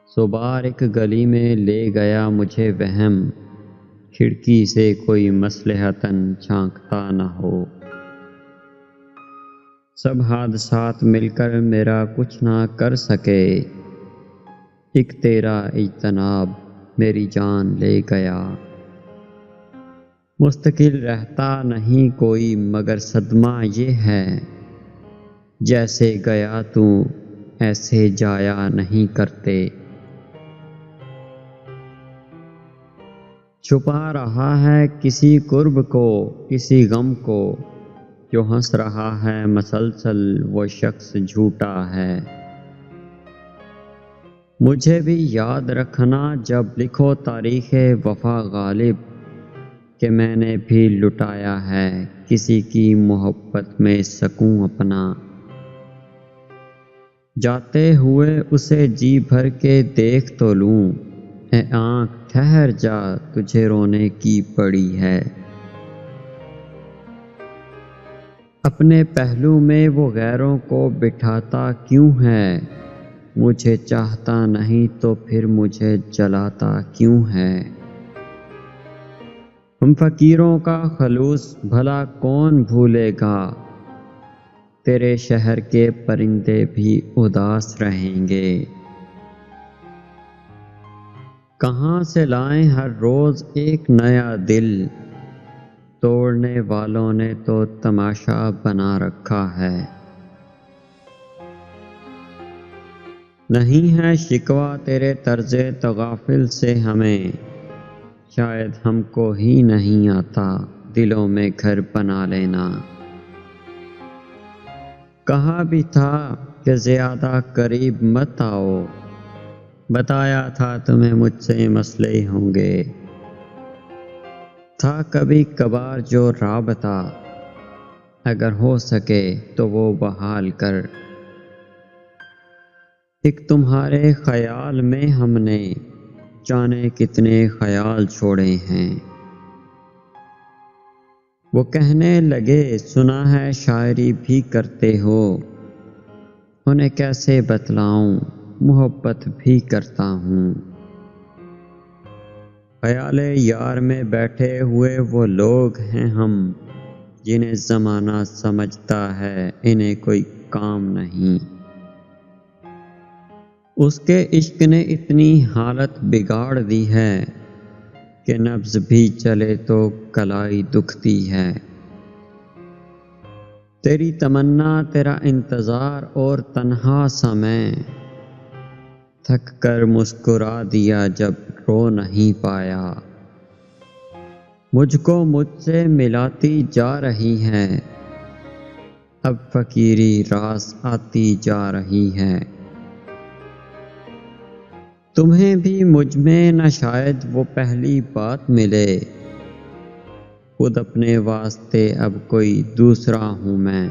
صبح ایک گلی میں لے گیا مجھے وہم، کھڑکی سے کوئی مصلحتاً جھانکتا نہ ہو۔ سب حادثات مل کر میرا کچھ نہ کر سکے، ایک تیرا اجتناب میری جان لے گیا۔ مستقل رہتا نہیں کوئی مگر صدمہ یہ ہے، جیسے گیا تو ایسے جایا نہیں کرتے۔ چھپا رہا ہے کسی قرب کو، کسی غم کو، جو ہنس رہا ہے مسلسل وہ شخص جھوٹا ہے۔ مجھے بھی یاد رکھنا جب لکھو تاریخ وفا غالب، کہ میں نے بھی لٹایا ہے کسی کی محبت میں سکون اپنا۔ جاتے ہوئے اسے جی بھر کے دیکھ تو لوں، اے آنکھ ٹھہر جا تجھے رونے کی پڑی ہے۔ اپنے پہلو میں وہ غیروں کو بٹھاتا کیوں ہے، مجھے چاہتا نہیں تو پھر مجھے جلاتا کیوں ہے۔ ہم فقیروں کا خلوص بھلا کون بھولے گا، تیرے شہر کے پرندے بھی اداس رہیں گے۔ کہاں سے لائیں ہر روز ایک نیا دل، توڑنے والوں نے تو تماشا بنا رکھا ہے۔ نہیں ہے شکوہ تیرے طرز تغافل سے ہمیں، شاید ہم کو ہی نہیں آتا دلوں میں گھر بنا لینا۔ کہا بھی تھا کہ زیادہ قریب مت آؤ، بتایا تھا تمہیں مجھ سے مسئلے ہوں گے۔ تھا کبھی کبھار جو رابطہ، اگر ہو سکے تو وہ بحال کر۔ ایک تمہارے خیال میں ہم نے جانے کتنے خیال چھوڑے ہیں۔ وہ کہنے لگے سنا ہے شاعری بھی کرتے ہو، انہیں کیسے بتلاؤں محبت بھی کرتا ہوں۔ خیال یار میں بیٹھے ہوئے وہ لوگ ہیں ہم، جنہیں زمانہ سمجھتا ہے انہیں کوئی کام نہیں۔ اس کے عشق نے اتنی حالت بگاڑ دی ہے کہ نبض بھی چلے تو کلائی دکھتی ہے۔ تیری تمنا تیرا انتظار اور تنہا سا میں، تھک کر مسکرا دیا جب رو نہیں پایا۔ مجھ کو مجھ سے ملاتی جا رہی ہے، اب فقیری راس آتی جا رہی ہے۔ تمہیں بھی مجھ میں نہ شاید وہ پہلی بات ملے، خود اپنے واسطے اب کوئی دوسرا ہوں میں۔